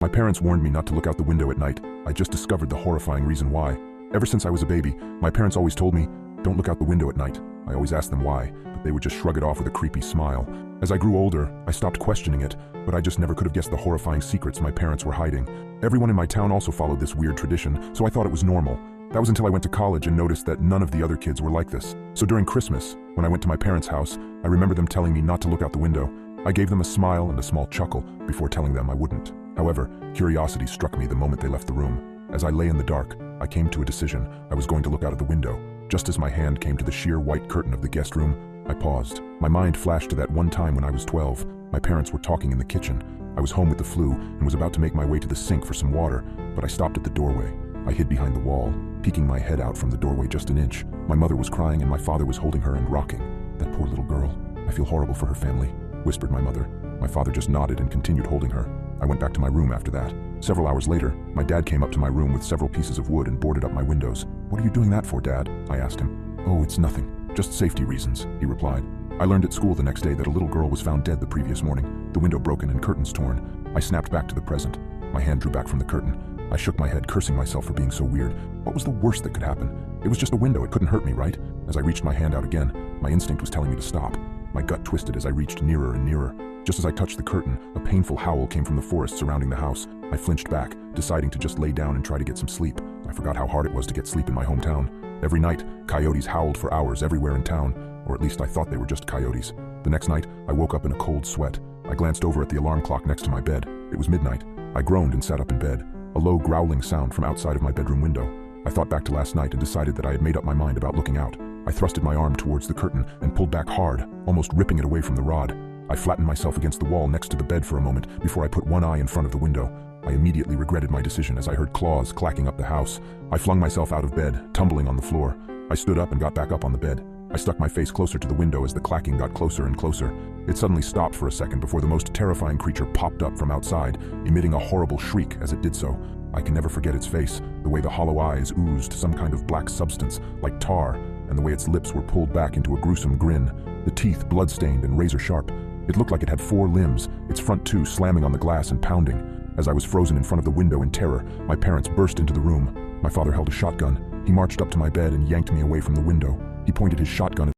My parents warned me not to look out the window at night. I just discovered the horrifying reason why. Ever since I was a baby, my parents always told me, don't look out the window at night. I always asked them why, but they would just shrug it off with a creepy smile. As I grew older, I stopped questioning it, but I just never could have guessed the horrifying secrets my parents were hiding. Everyone in my town also followed this weird tradition, so I thought it was normal. That was until I went to college and noticed that none of the other kids were like this. So during Christmas, when I went to my parents' house, I remember them telling me not to look out the window. I gave them a smile and a small chuckle before telling them I wouldn't. However, curiosity struck me the moment they left the room. As I lay in the dark, I came to a decision. I was going to look out of the window. Just as my hand came to the sheer white curtain of the guest room, I paused. My mind flashed to that one time when I was 12. My parents were talking in the kitchen. I was home with the flu and was about to make my way to the sink for some water, but I stopped at the doorway. I hid behind the wall, peeking my head out from the doorway just an inch. My mother was crying and my father was holding her and rocking. That poor little girl. I feel horrible for her family, whispered my mother. My father just nodded and continued holding her. I went back to my room after that. Several hours later, my dad came up to my room with several pieces of wood and boarded up my windows. "What are you doing that for, Dad?" I asked him. "Oh, it's nothing. Just safety reasons," he replied. I learned at school the next day that a little girl was found dead the previous morning, the window broken and curtains torn. I snapped back to the present. My hand drew back from the curtain. I shook my head, cursing myself for being so weird. What was the worst that could happen? It was just a window, it couldn't hurt me, right? As I reached my hand out again, my instinct was telling me to stop. My gut twisted as I reached nearer and nearer. Just as I touched the curtain, a painful howl came from the forest surrounding the house. I flinched back, deciding to just lay down and try to get some sleep. I forgot how hard it was to get sleep in my hometown. Every night, coyotes howled for hours everywhere in town, or at least I thought they were just coyotes. The next night, I woke up in a cold sweat. I glanced over at the alarm clock next to my bed. It was midnight. I groaned and sat up in bed. A low growling sound from outside of my bedroom window. I thought back to last night and decided that I had made up my mind about looking out. I thrusted my arm towards the curtain and pulled back hard, almost ripping it away from the rod. I flattened myself against the wall next to the bed for a moment before I put one eye in front of the window. I immediately regretted my decision as I heard claws clacking up the house. I flung myself out of bed, tumbling on the floor. I stood up and got back up on the bed. I stuck my face closer to the window as the clacking got closer and closer. It suddenly stopped for a second before the most terrifying creature popped up from outside, emitting a horrible shriek as it did so. I can never forget its face, the way the hollow eyes oozed some kind of black substance, like tar, and the way its lips were pulled back into a gruesome grin, the teeth blood-stained and razor-sharp. It looked like it had 4 limbs, its front 2 slamming on the glass and pounding. As I was frozen in front of the window in terror, my parents burst into the room. My father held a shotgun. He marched up to my bed and yanked me away from the window. He pointed his shotgun at